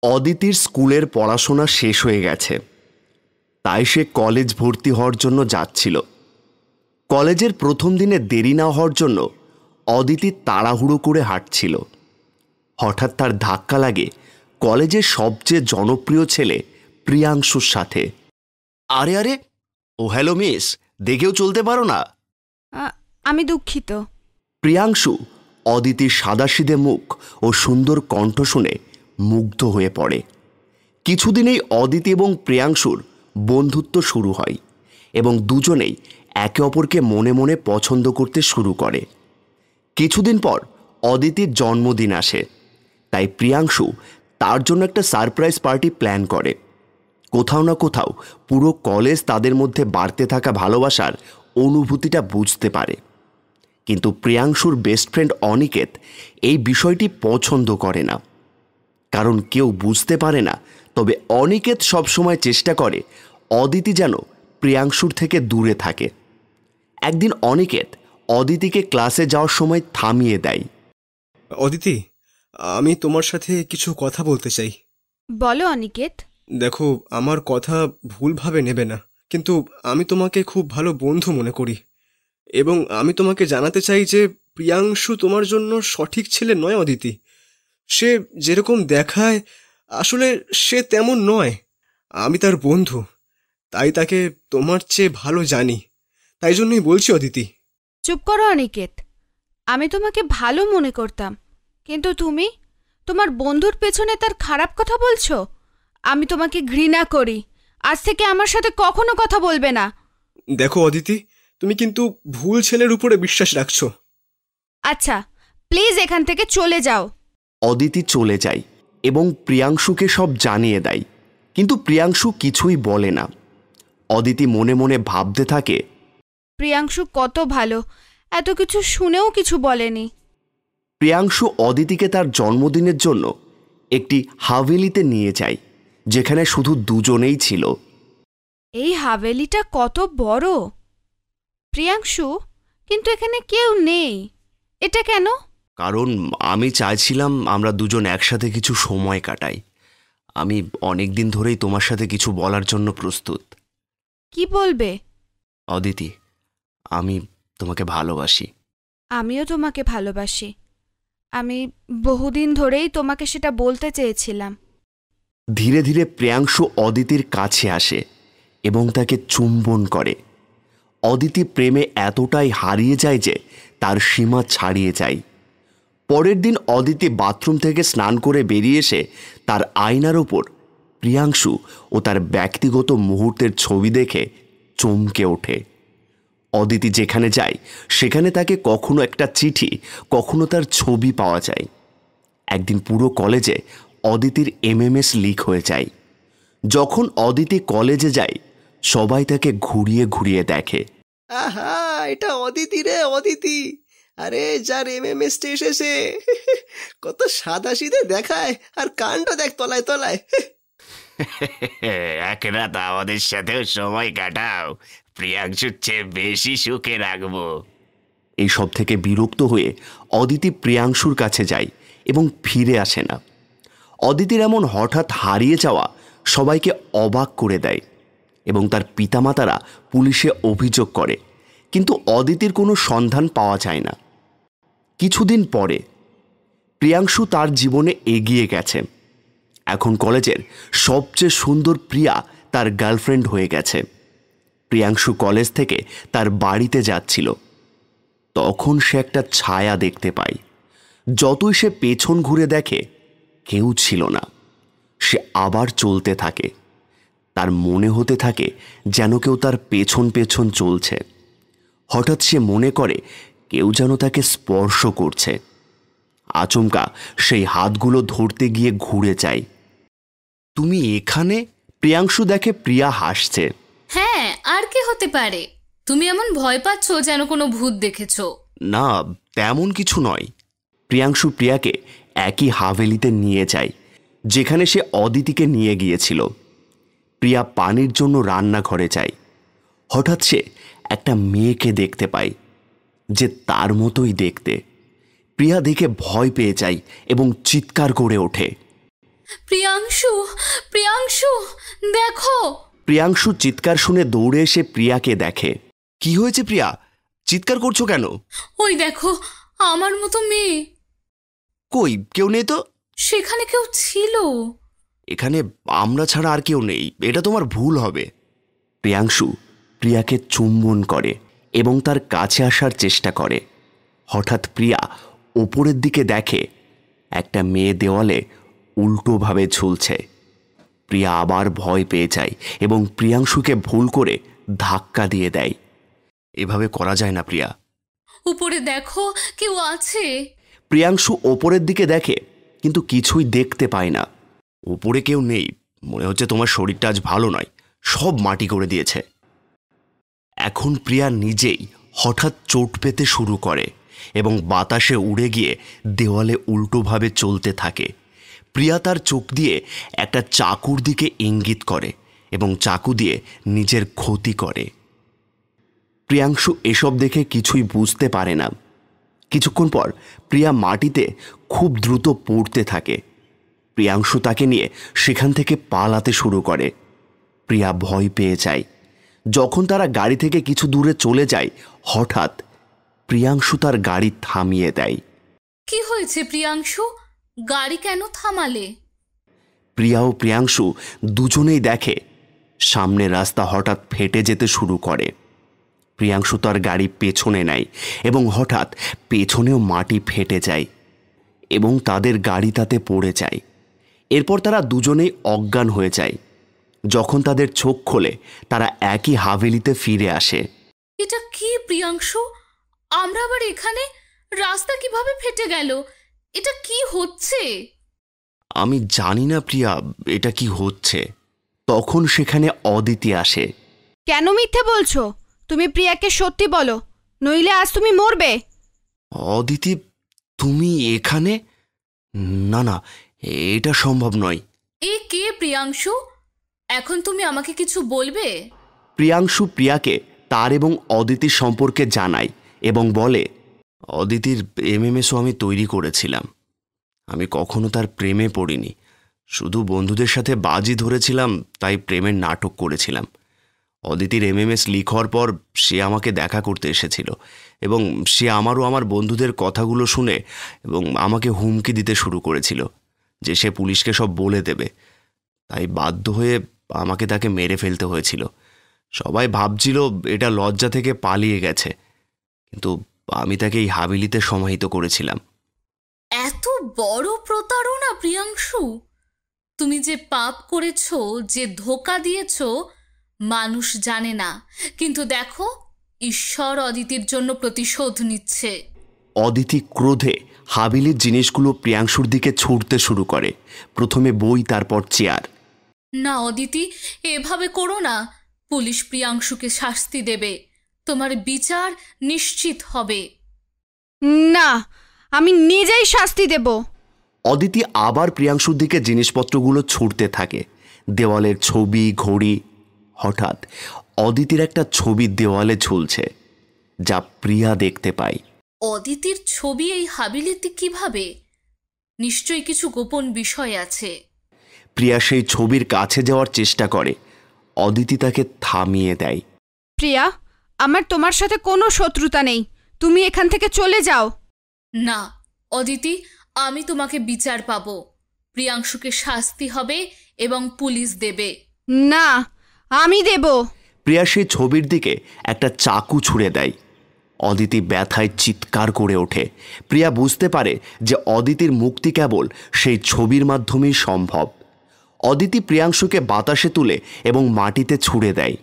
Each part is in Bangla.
অদিতির স্কুলের পড়াশোনা শেষ হয়ে গেছে, তাই সে কলেজ ভর্তি হওয়ার জন্য যাচ্ছিল। কলেজের প্রথম দিনে দেরি না হওয়ার জন্য অদিতি তাড়াহুড়ো করে হাঁটছিল। হঠাৎ তার ধাক্কা লাগে কলেজের সবচেয়ে জনপ্রিয় ছেলে প্রিয়াংশুর সাথে। আরে আরে, ও হ্যালো মিস, দেখেও চলতে পারো না? আমি দুঃখিত। প্রিয়াংশু অদিতির সাদাসিধে মুখ ও সুন্দর কণ্ঠ শুনে মুগ্ধ হয়ে পড়ে। কিছুদিনেই অদিতি এবং প্রিয়াংশুর বন্ধুত্ব শুরু হয় এবং দুজনেই একে অপরকে মনে মনে পছন্দ করতে শুরু করে। কিছুদিন পর অদিতির জন্মদিন আসে, তাই প্রিয়াংশু তার জন্য একটা সারপ্রাইজ পার্টি প্ল্যান করে। কোথাও না কোথাও পুরো কলেজ তাদের মধ্যে বাড়তে থাকা ভালোবাসার অনুভূতিটা বুঝতে পারে। কিন্তু প্রিয়াংশুর বেস্ট ফ্রেন্ড অনিকেত এই বিষয়টি পছন্দ করে না, কারণ কেউ বুঝতে পারে না। তবে অনিকেত সবসময় চেষ্টা করে অদিতি যেন প্রিয়াংশুর থেকে দূরে থাকে। একদিন অনিকেত অদিতিকে ক্লাসে যাওয়ার সময় থামিয়ে দেয়। অদিতি, আমি তোমার সাথে কিছু কথা বলতে চাই। বলো অনিকেত। দেখো, আমার কথা ভুলভাবে নেবে না, কিন্তু আমি তোমাকে খুব ভালো বন্ধু মনে করি এবং আমি তোমাকে জানাতে চাই যে প্রিয়াংশু তোমার জন্য সঠিক ছেলে নয়। অদিতি, সে যেরকম দেখায় আসলে সে তেমন নয়। আমি তার বন্ধু, তাই তাকে তোমার চেয়ে ভালো জানি, তাই জন্যই বলছি অদিতি। চুপ করো অনিকেত, আমি তোমাকে ভালো মনে করতাম, কিন্তু তুমি তোমার বন্ধুর পেছনে তার খারাপ কথা বলছো। আমি তোমাকে ঘৃণা করি, আজ থেকে আমার সাথে কখনো কথা বলবে না। দেখো অদিতি, তুমি কিন্তু ভুল ছেলের উপরে বিশ্বাস রাখছো। আচ্ছা, প্লিজ এখান থেকে চলে যাও। অদিতি চলে যায় এবং প্রিয়াংশুকে সব জানিয়ে দেয়, কিন্তু প্রিয়াংশু কিছুই বলে না। অদিতি মনে মনে ভাবতে থাকে, প্রিয়াংশু কত ভালো, এত কিছু শুনেও কিছু বলেনি। প্রিয়াংশু অদিতিকে তার জন্মদিনের জন্য একটি হাভেলিতে নিয়ে যায়, যেখানে শুধু দুজনেই ছিল। এই হাভেলিটা কত বড় প্রিয়াংশু, কিন্তু এখানে কেউ নেই, এটা কেন? কারণ আমি চাইছিলাম আমরা দুজন একসাথে কিছু সময় কাটাই। আমি অনেক দিন ধরেই তোমার সাথে কিছু বলার জন্য প্রস্তুত। কি বলবে? অদিতি, আমি তোমাকে ভালোবাসি। আমিও তোমাকে ভালোবাসি। আমি বহুদিন ধরেই তোমাকে সেটা বলতে চেয়েছিলাম। ধীরে ধীরে প্রিয়াংশু অদিতির কাছে আসে এবং তাকে চুম্বন করে। অদিতি প্রেমে এতটাই হারিয়ে যায় যে তার সীমা ছাড়িয়ে যায়। পরের দিন অদিতি বাথরুম থেকে স্নান করে বেরিয়ে এসে তার আয়নার ওপর প্রিয়াংশু ও তার ব্যক্তিগত মুহূর্তের ছবি দেখে চমকে ওঠে। অদিতি যেখানে যায় সেখানে তাকে কখনো একটা চিঠি, কখনো তার ছবি পাওয়া যায়। একদিন পুরো কলেজে অদিতির এমএমএস লিক হয়ে যায়। যখন অদিতি কলেজে যায় সবাই তাকে ঘুরিয়ে ঘুরিয়ে দেখে। আহা, এটা অদিতি রে, অদিতি। আরে যার এমএমএসটা এসেছে, কত সাদা সিধে দেখায়, আর কাণ্ড দেখ তলায় তলায়। এক রাত আমাদের সাথেও সময় কাটাও, প্রিয়াংশুর চেয়ে বেশি সুখে রাখবো। এইসব থেকে বিরক্ত হয়ে অদিতি প্রিয়াংশুর কাছে যায় এবং ফিরে আসে না। অদিতির এমন হঠাৎ হারিয়ে যাওয়া সবাইকে অবাক করে দেয় এবং তার পিতামাতারা পুলিশে অভিযোগ করে, কিন্তু অদিতির কোনো সন্ধান পাওয়া যায় না। কিছুদিন পরে প্রিয়াংশু তার জীবনে এগিয়ে গেছে। এখন কলেজের সবচেয়ে সুন্দর প্রিয়া তার গার্লফ্রেন্ড হয়ে গেছে। প্রিয়াংশু কলেজ থেকে তার বাড়িতে যাচ্ছিল, তখন সে একটা ছায়া দেখতে পায়। যতই সে পেছন ঘুরে দেখে কেউ ছিল না। সে আবার চলতে থাকে। তার মনে হতে থাকে যেন কেউ তার পেছন পেছন চলছে। হঠাৎ সে মনে করে কেউ যেন তাকে স্পর্শ করছে। আচমকা সেই হাতগুলো ধরতে গিয়ে ঘুরে যায়। তুমি এখানে? প্রিয়াংশু দেখে প্রিয়া হাসছে। হ্যাঁ, আর কি হতে পারে? তুমি এমন ভয় পাচ্ছ যেন কোনো ভূত দেখেছো। না, তেমন কিছু নয়। প্রিয়াংশু প্রিয়াকে একই হাভেলিতে নিয়ে যায় যেখানে সে অদিতিকে নিয়ে গিয়েছিল। প্রিয়া পানির জন্য রান্নাঘরে যায়। হঠাৎ সে একটা মেয়েকে দেখতে পায় যে তার মতোই দেখতে। প্রিয়া দেখে ভয় পেয়ে যায় এবং চিৎকার করে ওঠে। প্রিয়াংশু, প্রিয়াংশু, দেখো। প্রিয়াংশু চিৎকার শুনে দৌড়ে এসে প্রিয়াকে দেখে। কি হয়েছে প্রিয়া, চিৎকার করছো কেন? ওই দেখো, আমার মতো মেয়ে। কই, কেউ নেই তো। সেখানে কেউ ছিল। এখানে আমরা ছাড়া আর কেউ নেই, এটা তোমার ভুল হবে। প্রিয়াংশু প্রিয়াকে চুম্বন করে এবং তার কাছে আসার চেষ্টা করে। হঠাৎ প্রিয়া ওপরের দিকে দেখে একটা মেয়ে দেওয়ালে উল্টোভাবে ঝুলছে। প্রিয়া আবার ভয় পেয়ে যায় এবং প্রিয়াংশুকে ভুল করে ধাক্কা দিয়ে দেয়। এভাবে করা যায় না প্রিয়া। উপরে দেখো, কেউ আছে। প্রিয়াংশু ওপরের দিকে দেখে কিন্তু কিছুই দেখতে পায় না। উপরে কেউ নেই, মনে হচ্ছে তোমার শরীরটা আজ ভালো নয়, সব মাটি করে দিয়েছে। এখন প্রিয়া নিজেই হঠাৎ চোট পেতে শুরু করে এবং বাতাসে উড়ে গিয়ে দেওয়ালে উল্টোভাবে চলতে থাকে। প্রিয়া তার চোখ দিয়ে একটা চাকুর দিকে ইঙ্গিত করে এবং চাকু দিয়ে নিজের ক্ষতি করে। প্রিয়াংশু এসব দেখে কিছুই বুঝতে পারে না। কিছুক্ষণ পর প্রিয়া মাটিতে খুব দ্রুত পড়তে থাকে। প্রিয়াংশু তাকে নিয়ে সেখান থেকে পালাতে শুরু করে। প্রিয়া ভয় পেয়ে যায়। যখন তারা গাড়ি থেকে কিছু দূরে চলে যায়, হঠাৎ প্রিয়াংশু তার গাড়ি থামিয়ে দেয়। কি হয়েছে প্রিয়াংশু, গাড়ি কেন থামালে? প্রিয়া ও প্রিয়াংশু দুজনেই দেখে সামনের রাস্তা হঠাৎ ফেটে যেতে শুরু করে। প্রিয়াংশু তার গাড়ি পেছনে নেয় এবং হঠাৎ পেছনেও মাটি ফেটে যায় এবং তাদের গাড়ি তাতে পড়ে যায়। এরপর তারা দুজনেই অজ্ঞান হয়ে যায়। যখন তাদের চোখ খোলে তারা একই হাভেলিতে ফিরে আসে। এটা কি প্রিয়াংশু, আমরা আবার এখানে? রাস্তা কিভাবে ফেটে গেল? এটা কি হচ্ছে? আমি জানি না প্রিয়া, এটা কি হচ্ছে। তখন সেখানে অদিতি আসে। কেন মিথ্যে বলছো? তুমি প্রিয়াকে সত্যি বলো, নইলে আজ তুমি মরবে। অদিতি, তুমি এখানে? না না, এটা সম্ভব নয়। এ কে প্রিয়াংশু? এখন তুমি আমাকে কিছু বলবে? প্রিয়াংশু প্রিয়াকে তার এবং অদিতির সম্পর্কে জানায় এবং বলে, অদিতির এমএমএসও আমি তৈরি করেছিলাম। আমি কখনো তার প্রেমে পড়িনি, শুধু বন্ধুদের সাথে বাজি ধরেছিলাম, তাই প্রেমের নাটক করেছিলাম। অদিতির এমএমএস লিক হওয়ার পর সে আমাকে দেখা করতে এসেছিল এবং সে আমারও আমার বন্ধুদের কথাগুলো শুনে এবং আমাকে হুমকি দিতে শুরু করেছিল যে সে পুলিশকে সব বলে দেবে। তাই বাধ্য হয়ে আমাকে তাকে মেরে ফেলতে হয়েছিল। সবাই ভাবছিল এটা লজ্জা থেকে পালিয়ে গেছে, কিন্তু আমি তাকে এই হাবিলিতে সমাহিত করেছিলাম। এত বড় প্রতারণা প্রিয়াংশু! তুমি যে পাপ করেছো, যে ধোঁকা দিয়েছো, মানুষ জানে না, কিন্তু দেখো, ঈশ্বর অদিতির জন্য প্রতিশোধ নিচ্ছে। অদিতি ক্রোধে হাবিলির জিনিসগুলো প্রিয়াংশুর দিকে ছুঁড়তে শুরু করে, প্রথমে বই, তারপর চেয়ার। না অদিতি, এভাবে করো না। পুলিশ প্রিয়াংশুকে শাস্তি দেবে, তোমার বিচার নিশ্চিত হবে। না, আমি নিজেই শাস্তি দেব। অদিতি আবার প্রিয়াংশুর দিকে জিনিসপত্রগুলো ছুঁড়তে থাকে, দেওয়ালের ছবি, ঘড়ি। হঠাৎ অদিতির একটা ছবি দেওয়ালে ঝুলছে, যা প্রিয়া দেখতে পায়। অদিতির ছবি এই হাবিলিতে কিভাবে? নিশ্চয়ই কিছু গোপন বিষয় আছে। প্রিয়া সেই ছবির কাছে যাওয়ার চেষ্টা করে, অদিতি তাকে থামিয়ে দেয়। প্রিয়া, আমার তোমার সাথে কোনো শত্রুতা নেই, তুমি এখান থেকে চলে যাও। না অদিতি, আমি তোমাকে বিচার পাবো। প্রিয়াংশুকে শাস্তি হবে এবং পুলিশ দেবে। না, আমি দেব। প্রিয়া সেই ছবির দিকে একটা চাকু ছুঁড়ে দেয়। অদিতি ব্যথায় চিৎকার করে ওঠে। প্রিয়া বুঝতে পারে যে অদিতির মুক্তি কেবল সেই ছবির মাধ্যমেই সম্ভব। অদিতি প্রিয়াংশুকে বাতাসে তুলে এবং মাটিতে ছুঁড়ে দেয়।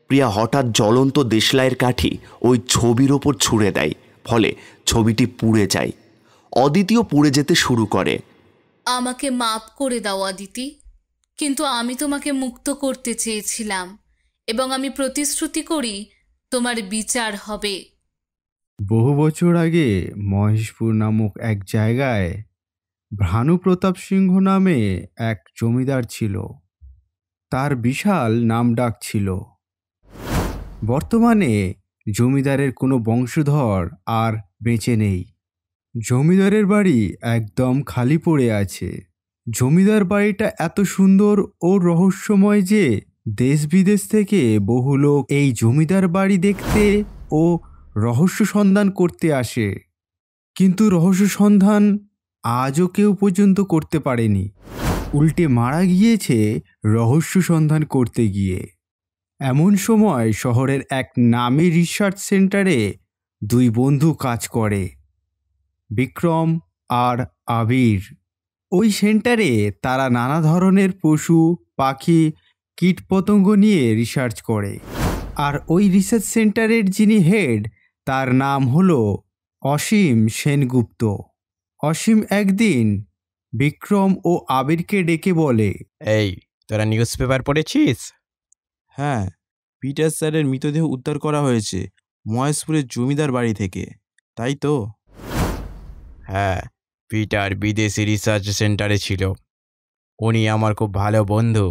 প্রিয়া হঠাৎ জ্বলন্ত দেশলাইয়ের কাঠি ওই ছবির ওপর ছুঁড়ে দেয়, ফলে ছবিটি পুড়ে যায়। অদিতিও পুড়ে যেতে শুরু করে। আমাকে মাপ করে দাও অদিতি, কিন্তু আমি তোমাকে মুক্ত করতে চেয়েছিলাম এবং আমি প্রতিশ্রুতি করি তোমার বিচার হবে। বহু বছর আগে মহেশপুর নামক এক জায়গায় ভানুপ্রতাপ সিংহ নামে এক জমিদার ছিল। তার বিশাল নামডাক ছিল। বর্তমানে জমিদারের কোনো বংশধর আর বেঁচে নেই। জমিদারের বাড়ি একদম খালি পড়ে আছে। জমিদার বাড়িটা এত সুন্দর ও রহস্যময় যে দেশ বিদেশ থেকে বহু লোক এই জমিদার বাড়ি দেখতে ও রহস্য সন্ধান করতে আসে, কিন্তু রহস্য সন্ধান আজও কেউ পর্যন্ত করতে পারেনি। উল্টে মারা গিয়েছে রহস্য সন্ধান করতে গিয়ে। এমন সময় শহরের এক নামী রিসার্চ সেন্টারে দুই বন্ধু কাজ করে, বিক্রম আর আবির। ওই সেন্টারে তারা নানা ধরনের পশু পাখি কীটপতঙ্গ নিয়ে রিসার্চ করে। আর ওই রিসার্চ সেন্টারের যিনি হেড তার নাম হলো অসীম সেনগুপ্ত। অসীম একদিন বিক্রম ও আবিরকে ডেকে বলে, এই, তোরা নিউজ পেপার পড়েছিস? হ্যাঁ, পিটার স্যারের মৃতদেহ উদ্ধার করা হয়েছে মহেশপুরের জমিদার বাড়ি থেকে, তাই তো? হ্যাঁ, পিটার বিদেশি রিসার্চ সেন্টারে ছিল। উনি আমার খুব ভালো বন্ধু।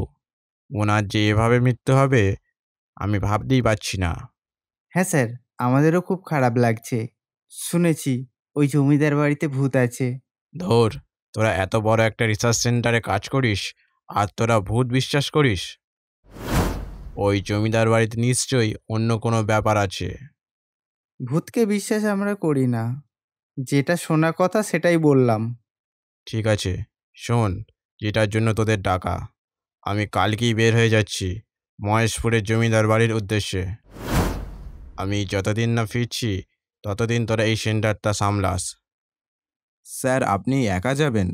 ওনার যে এভাবে মৃত্যু হবে আমি ভাবতেই পারছি না। হ্যাঁ স্যার, আমাদেরও খুব খারাপ লাগছে। শুনেছি ওই জমিদার বাড়িতে ভূত আছে। ধর, তোরা এত বড় একটা রিসার্চ সেন্টারে কাজ করিস আর তোরা ভূত বিশ্বাস করিস? ওই জমিদার বাড়িতে নিশ্চয়ই অন্য কোনো ব্যাপার আছে। ভূতকে বিশ্বাস আমরা করি না, যেটা শোনা কথা সেটাই বললাম। ঠিক আছে, শোন, যেটার জন্য তোদের ডাকা, আমি কালকেই বের হয়ে যাচ্ছি মহেশপুরের জমিদার বাড়ির উদ্দেশ্যে। আমি যতদিন না ফিরছি ততদিন তোরা এই সেন্টারটা সামলাস। স্যার, আপনি একা যাবেন?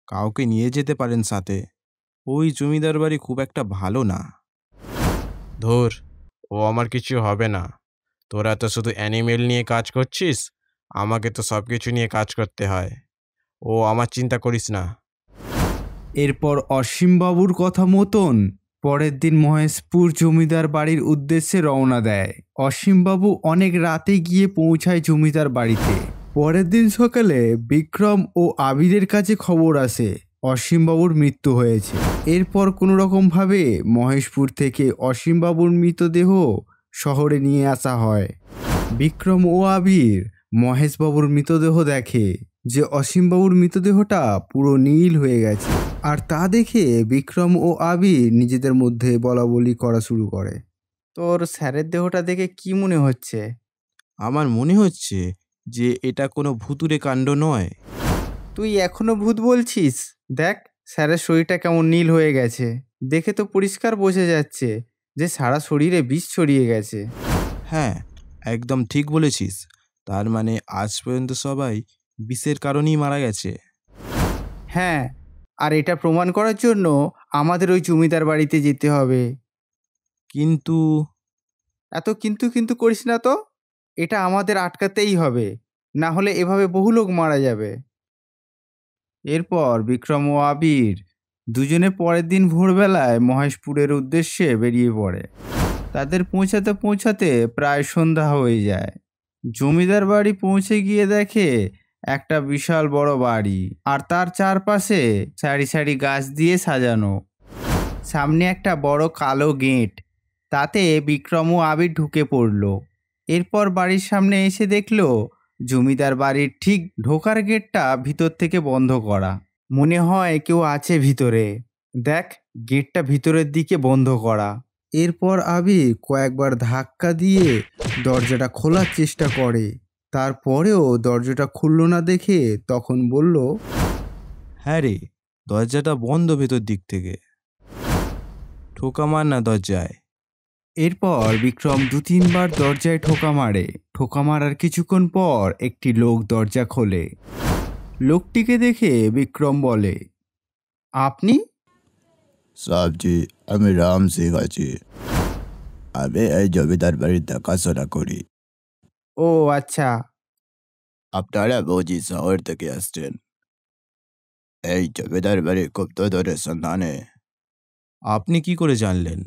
কাউকে নিয়ে যেতে পারেন সাথে। ওই জমিদার বাড়ি খুব একটা ভালো না। ধুর, ও আমার কিছু হবে না। তোরা তো শুধু অ্যানিমেল নিয়ে কাজ করছিস, আমাকে তো সব কিছু নিয়ে কাজ করতে হয়। ও আমার চিন্তা করিস না। এরপর অসীমবাবুর কথা মতন পরের দিন মহেশপুর জমিদার বাড়ির উদ্দেশ্যে রওনা দেয়। অসীমবাবু অনেক রাতে গিয়ে পৌঁছায় জমিদার বাড়িতে। পরের দিন সকালে বিক্রম ও আবিরের কাছে খবর আসে অসীমবাবুর মৃত্যু হয়েছে। এরপর কোনো রকমভাবে মহেশপুর থেকে অসীমবাবুর মৃতদেহ শহরে নিয়ে আসা হয়। বিক্রম ও আবির মহেশবাবুর মৃতদেহ দেখে যে অসীমবাবুর মৃতদেহটা পুরো নীল হয়ে গেছে। আর তা দেখে বিক্রম ও আবির নিজেদের মধ্যে বলাবলি করা শুরু করে। তোর স্যারের দেহটা দেখে কি মনে হচ্ছে? আমার মনে হচ্ছে যে এটা কোনো ভুতুড়ে কাণ্ড নয়। তুই এখনো ভূত বলছিস? দেখ, স্যারের শরীরটা কেমন নীল হয়ে গেছে। দেখে তো পরিষ্কার বোঝা যাচ্ছে যে সারা শরীরে বিষ ছড়িয়ে গেছে। হ্যাঁ, একদম ঠিক বলেছিস। তার মানে আজ পর্যন্ত সবাই বিষের কারণেই মারা গেছে। হ্যাঁ, আর এটা প্রমাণ করার জন্য আমাদের ওই জমিদার বাড়িতে যেতে হবে। কিন্তু এত কিন্তু কিন্তু করিস না তো। এটা আমাদের আটকাতেই হবে, না হলে এভাবে বহু লোক মারা যাবে। এরপর বিক্রম ও আবির দুজনে পরের দিন ভোরবেলায় মহেশপুরের উদ্দেশ্যে বেরিয়ে পড়ে। তাদের পৌঁছাতে পৌঁছাতে প্রায় সন্ধ্যা হয়ে যায়। জমিদার বাড়ি পৌঁছে গিয়ে দেখে একটা বিশাল বড় বাড়ি, আর তার চারপাশে সারি সারি গাছ দিয়ে সাজানো। সামনে একটা বড় কালো গেট, তাতে বিক্রম ও আবির ঢুকে পড়ল। এরপর বাড়ির সামনে এসে দেখলো জমিদার বাড়ির ঠিক ঢোকার গেটটা ভিতর থেকে বন্ধ করা। মনে হয় কেউ আছে ভিতরে। দেখ, গেটটা ভিতরের দিকে বন্ধ করা। এরপর আবির কয়েকবার ধাক্কা দিয়ে দরজাটা খোলার চেষ্টা করে। তারপরেও দরজাটা খুলল না দেখে তখন বলল, হ্যাঁ রে, দরজাটা বন্ধ ভেতর দিক থেকে। ঠোকা মার না দরজায়। এরপর বিক্রম 2-3 বার দরজায় ঠোকা মারে। ঠোকা মারার কিছুক্ষণ পর একটি লোক দরজা খোলে। লোকটিকে দেখে বিক্রম বলে, আপনি? সাহেবজি, আমি রাম সিং আছি। আমি এই জমিদার বাড়ির দেখাশোনা করি। ও আচ্ছা। আপনারা বুঝি শহর থেকে আসছেন? এই জমিদার বাড়ির গুপ্তধনের সন্ধানে। আপনি কি করে জানলেন?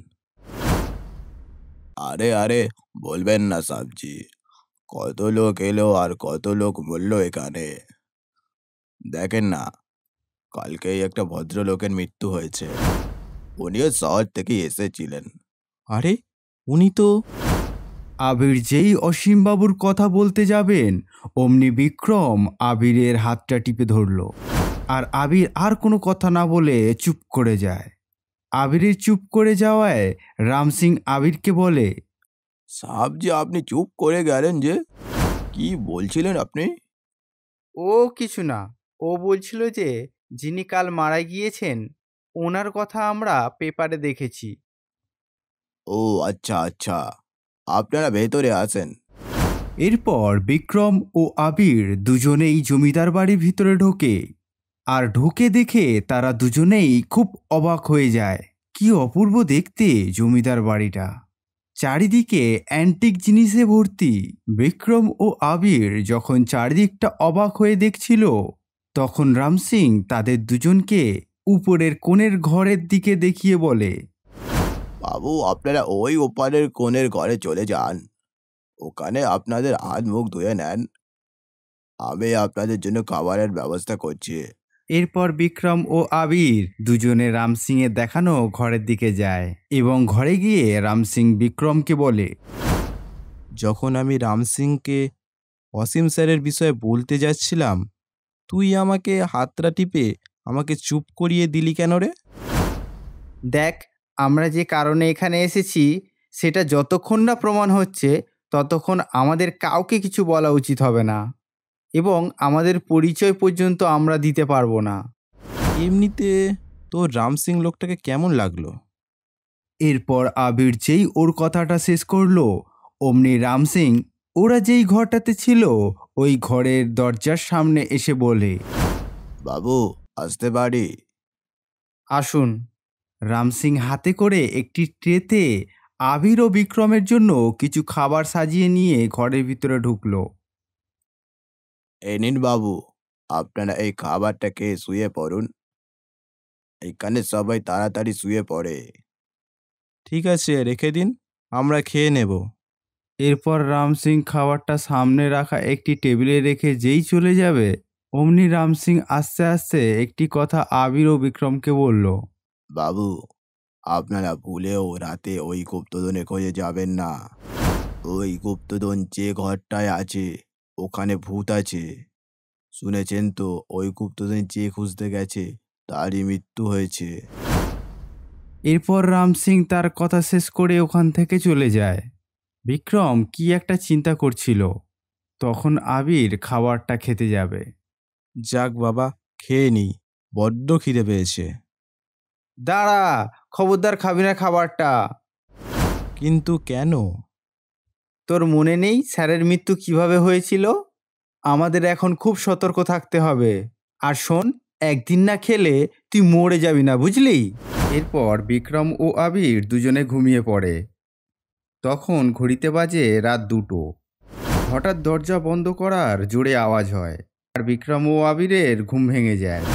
আরে আরে, বলবেন না সাহেবজি। কত লোক এলো আর কত লোক মরল এখানে। দেখেন না, কালকেই একটা ভদ্রলোকের মৃত্যু হয়েছে। উনিও শহর থেকে এসেছিলেন। আরে, উনি তো... আবির যেই অসীমবাবুর কথা বলতে যাবেন অমনি বিক্রম আবিরের হাতটা টিপে ধরল। আর আবির আর কোনো কথা না বলে চুপ করে যায়। আবিরের চুপ করে যাওয়ায় রাম সিং আবিরকে বলে, সাবজি আপনি চুপ করে গেলেন যে, কি বলছিলেন আপনি? ও কিছু না, ও বলছিল যে যিনি কাল মারা গিয়েছেন ওনার কথা আমরা পেপারে দেখেছি। ও আচ্ছা আচ্ছা, আপনারা ভেতরে আসেন। এরপর বিক্রম ও আবির দুজনেই জমিদার বাড়ির ভিতরে ঢোকে। আর ঢোকে দেখে তারা দুজনেই খুব অবাক হয়ে যায়। কি অপূর্ব দেখতে জমিদার বাড়িটা, চারিদিকে অ্যান্টিক জিনিসে ভর্তি। বিক্রম ও আবির যখন চারিদিকটা অবাক হয়ে দেখছিল, তখন রাম সিং তাদের দুজনকে উপরের কোণের ঘরের দিকে দেখিয়ে বলে, বাবু আপনারা ওই ওপারের কোণের ঘরে চলে যান, ওখানে আপনাদের হাত মুখ ধুয়ে নেন, আমি আপনাদের জন্য খাবারের ব্যবস্থা করছি। এরপর বিক্রম ও আবির দুজনে রাম সিং এর দেখানো ঘরের দিকে যায় এবং ঘরে গিয়ে রাম সিং বিক্রমকে বলে, যখন আমি রাম সিংকে অসীম স্যারের বিষয়ে বলতে যাচ্ছিলাম, তুই আমাকে হাতটা টিপে আমাকে চুপ করিয়ে দিলি কেন রে? দেখ, আমরা যে কারণে এখানে এসেছি সেটা যতক্ষণ না প্রমাণ হচ্ছে ততক্ষণ আমাদের কাউকে কিছু বলা উচিত হবে না, এবং আমাদের পরিচয় পর্যন্ত আমরা দিতে পারবো না। এমনিতে তোর রাম সিং লোকটাকে কেমন লাগলো? এরপর আবির যেই ওর কথাটা শেষ করলো, অমনি রাম সিং ওরা যেই ঘরটাতে ছিল ওই ঘরের দরজার সামনে এসে বলে, বাবু আসতে পারি? আসুন। রাম সিং হাতে করে একটি ট্রেতে আবির ও বিক্রমের জন্য কিছু খাবার সাজিয়ে নিয়ে ঘরের ভিতরে ঢুকলো। এই নিন বাবু, আপনারা এই খাবারটা খেয়ে শুয়ে পড়ুন, এখানে সবাই তাড়াতাড়ি শুয়ে পড়ে। ঠিক আছে, রেখে দিন, আমরা খেয়ে নেব। এরপর রাম সিং খাবারটা সামনে রাখা একটি টেবিলে রেখে যেই চলে যাবে, অমনি রাম সিং আস্তে আস্তে একটি কথা আবির ও বিক্রমকে বলল, বাবু আপনারা ভুলেও রাতে ওই গুপ্তধনে খোঁজে যাবেন না। ওই গুপ্তধন যে ঘরটায় আছে ওখানে ভূত আছে। শুনেছেন তো, ওই গুপ্তধন যে খুঁজতে গেছে তারই মৃত্যু হয়েছে। এরপর রাম সিং তার কথা শেষ করে ওখান থেকে চলে যায়। বিক্রম কি একটা চিন্তা করছিল, তখন আবির খাবারটা খেতে যাবে। যাক বাবা, খেয়ে নিই, বড্ড খিদে পেয়েছে। দাঁড়া, খবরদার খাবি না খাবারটা। কিন্তু কেন? তোর মনে নেই স্যারের মৃত্যু কিভাবে হয়েছিল? আমাদের এখন খুব সতর্ক থাকতে হবে। আর শোন, একদিন না খেলে তুই মরে যাবি না, বুঝলি? এরপর বিক্রম ও আবির দুজনে ঘুমিয়ে পড়ে। তখন ঘড়িতে বাজে রাত 2টো। হঠাৎ দরজা বন্ধ করার জোরে আওয়াজ হয়, আর বিক্রম ও আবিরের ঘুম ভেঙে যায়।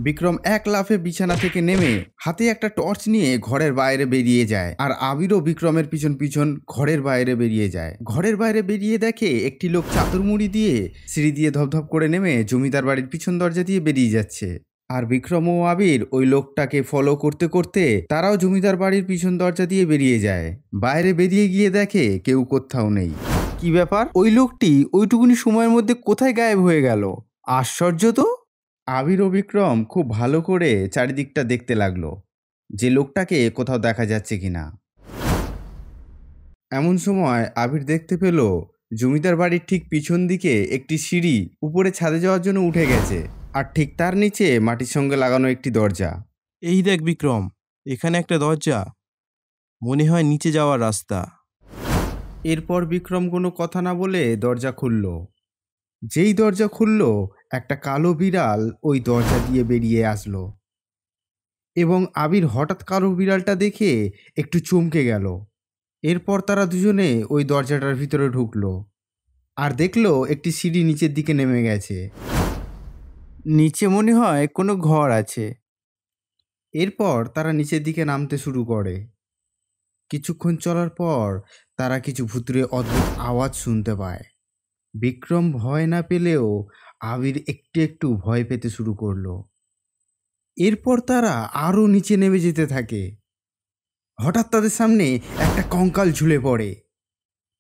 বিক্রম এক লাফে বিছানা থেকে নেমে হাতে একটা টর্চ নিয়ে ঘরের বাইরে বেরিয়ে যায়, আর আবিরও বিক্রমের পিছন পিছন ঘরের বাইরে বেরিয়ে যায়। ঘরের বাইরে বেরিয়ে দেখে একটি লোক চাদর মুড়ি দিয়ে সিঁড়ি দিয়ে ধপধপ করে নেমে জমিদার বাড়ির পিছন দরজা দিয়ে বেরিয়ে যাচ্ছে। আর বিক্রম ও আবির ওই লোকটাকে ফলো করতে করতে তারাও জমিদার বাড়ির পিছন দরজা দিয়ে বেরিয়ে যায়। বাইরে বেরিয়ে গিয়ে দেখে কেউ কোথাও নেই। কি ব্যাপার, ওই লোকটি ওইটুকুনি সময়ের মধ্যে কোথায় গায়েব হয়ে গেল? আশ্চর্য তো। আবির ও বিক্রম খুব ভালো করে চারিদিকটা দেখতে লাগলো যে লোকটাকে কোথাও দেখা যাচ্ছে কিনা। এমন সময় আবির দেখতে পেল জমিদার বাড়ির ঠিক পিছন দিকে একটি সিঁড়ি উপরে ছাদে যাওয়ার জন্য উঠে গেছে, আর ঠিক তার নিচে মাটির সঙ্গে লাগানো একটি দরজা। এই দেখ বিক্রম, এখানে একটা দরজা, মনে হয় নিচে যাওয়ার রাস্তা। এরপর বিক্রম কোনো কথা না বলে দরজা খুলল। যেই দরজা খুলল, একটা কালো বিড়াল ওই দরজা দিয়ে বেরিয়ে আসলো, এবং আবির হঠাৎ কালো বিড়ালটা দেখে একটু চমকে গেল। এরপর তারা দুজনে ওই দরজাটার ভিতরে ঢুকলো, আর দেখলো একটি সিঁড়ি নিচের দিকে নেমে গেছে। নিচে মনে হয় কোনো ঘর আছে। এরপর তারা নিচের দিকে নামতে শুরু করে। কিছুক্ষণ চলার পর তারা কিছু ভুতুড়ে অদ্ভুত আওয়াজ শুনতে পায়। বিক্রম ভয় না পেলেও আবির একটু একটু ভয় পেতে শুরু করলো। এরপর তারা আরও নিচে নেমে যেতে থাকে। হঠাৎ তাদের সামনে একটা কঙ্কাল ঝুলে পড়ে।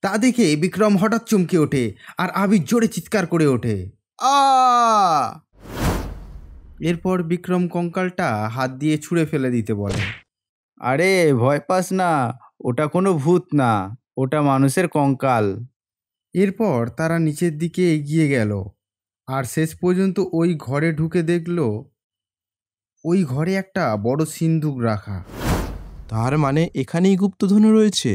তা দেখে বিক্রম হঠাৎ চমকে ওঠে, আর আবির জোরে চিৎকার করে ওঠে, আ! এরপর বিক্রম কঙ্কালটা হাত দিয়ে ছুঁড়ে ফেলে দিতে বলে। আরে ভয় পাস না, ওটা কোনো ভূত না, ওটা মানুষের কঙ্কাল। এরপর তারা নিচের দিকে এগিয়ে গেল আর শেষ পর্যন্ত ওই ঘরে ঢুকে দেখলো ওই ঘরে একটা বড় সিন্দুক রাখা। তার মানে এখানেই গুপ্তধনু রয়েছে।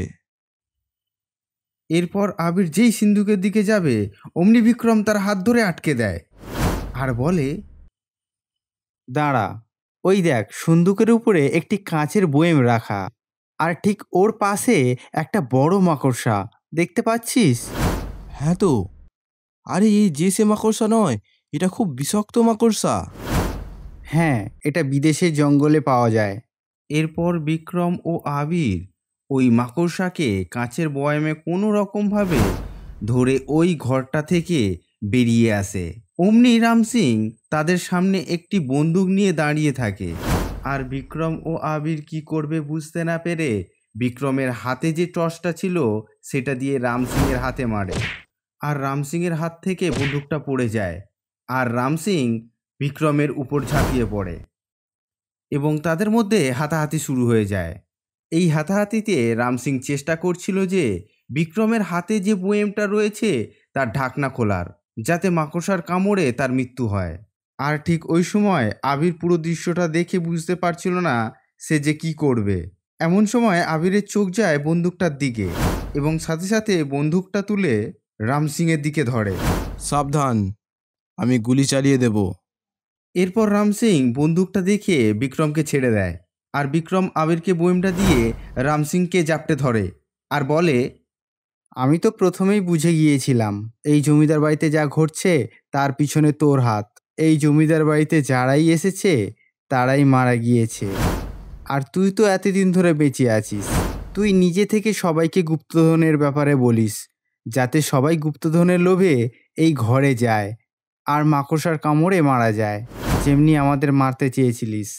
এরপর আবির যেই সিন্দুকের দিকে যাবে অমনি বিক্রম তার হাত ধরে আটকে দেয় আর বলে, দাঁড়া, ওই দেখ সিন্দুকের উপরে একটি কাঁচের বয়েম রাখা, আর ঠিক ওর পাশে একটা বড় মাকড়সা, দেখতে পাচ্ছিস? হ্যাঁ তো, আরে এই যে সে মাকড়সা নয়, এটা খুব বিষাক্ত মাকড়সা। হ্যাঁ, এটা বিদেশের জঙ্গলে পাওয়া যায়। এরপর বিক্রম ও আবির ওই মাকড়সাকে কাঁচের বয়ামে কোনো রকমভাবে ধরে ওই ঘরটা থেকে বেরিয়ে আসে। অমনি রাম সিং তাদের সামনে একটি বন্দুক নিয়ে দাঁড়িয়ে থাকে আর বিক্রম ও আবির কি করবে বুঝতে না পেরে বিক্রমের হাতে যে টর্চটা ছিল সেটা দিয়ে রাম সিংয়ের হাতে মারে আর রাম সিংয়ের হাত থেকে বন্দুকটা পড়ে যায় আর রাম সিং বিক্রমের উপর ঝাঁপিয়ে পড়ে এবং তাদের মধ্যে হাতাহাতি শুরু হয়ে যায়। এই হাতাহাতিতে রাম সিং চেষ্টা করছিল যে বিক্রমের হাতে যে বয়ামটা রয়েছে তার ঢাকনা খোলার, যাতে মাকড়সার কামড়ে তার মৃত্যু হয়। আর ঠিক ওই সময় আবির পুরো দৃশ্যটা দেখে বুঝতে পারছিল না সে যে কি করবে। এমন সময় আবিরের চোখ যায় বন্দুকটার দিকে এবং সাথে সাথে বন্দুকটা তুলে রাম সিংয়ের দিকে ধরে। সাবধান, আমি গুলি চালিয়ে দেব। এরপর রাম সিং বন্দুকটা দেখে বিক্রমকে ছেড়ে দেয় আর বিক্রম আবিরকে বয়ামটা দিয়ে রাম সিংকে জাপটে ধরে আর বলে, আমি তো প্রথমেই বুঝে গিয়েছিলাম এই জমিদার বাড়িতে যা ঘটছে তার পিছনে তোর হাত। এই জমিদার বাড়িতে যারাই এসেছে তারাই মারা গিয়েছে, আর তুই তো এতদিন ধরে বেঁচে আছিস। তুই নিজে থেকে সবাইকে গুপ্তধনের ব্যাপারে বলিস, যাতে সবাই গুপ্তধনের লোভে এই ঘরে যায় আর মাকড়সার কামড়ে মারা যায়, যেমনি আমাদের মারতে চেয়েছিলিস।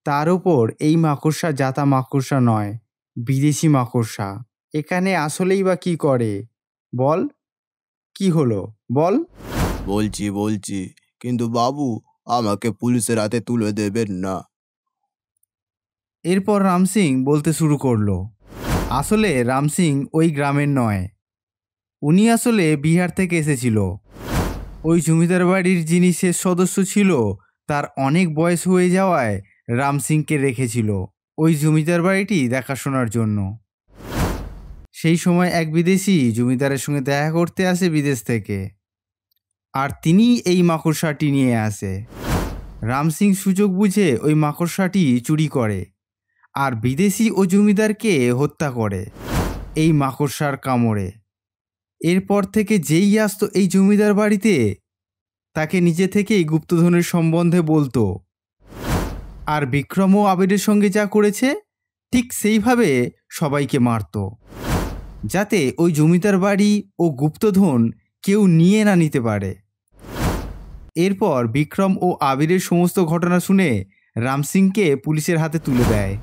তার উপর এই মাকড়সা জাতা মাকড়সা নয়, বিদেশি মাকড়সা। এখানে আসলেই বা কি করে বল? কি হলো বল? বলছি, কিন্তু বাবু, আমাকে পুলিশের হাতে তুলে দেবেন না। এরপর রাম সিং বলতে শুরু করলো। আসলে রাম সিং ওই গ্রামের নয়, উনি আসলে বিহার থেকে এসেছিল। ওই জমিদার বাড়ির যিনি শেষ সদস্য ছিল তার অনেক বয়স হয়ে যাওয়ায় রাম সিংকে রেখেছিল ওই জমিদার বাড়িটি দেখাশোনার জন্য। সেই সময় এক বিদেশি জমিদারের সঙ্গে দেখা করতে আসে বিদেশ থেকে, আর তিনি এই মাকড়সাটি নিয়ে আসে। রাম সিং সুযোগ বুঝে ওই মাকড়সাটি চুরি করে আর বিদেশি ও জমিদারকে হত্যা করে এই মাকড়সার কামড়ে। এরপর থেকে যেই আসতো এই জমিদার বাড়িতে তাকে নিজে থেকেই গুপ্তধনের সম্বন্ধে বলতো, আর বিক্রম ও আবিরের সঙ্গে যা করেছে ঠিক সেইভাবে সবাইকে মারতো, যাতে ওই জমিদার বাড়ি ও গুপ্তধন কেউ নিয়ে না নিতে পারে। এরপর বিক্রম ও আবিরের সমস্ত ঘটনা শুনে রাম সিংকে পুলিশের হাতে তুলে দেয়।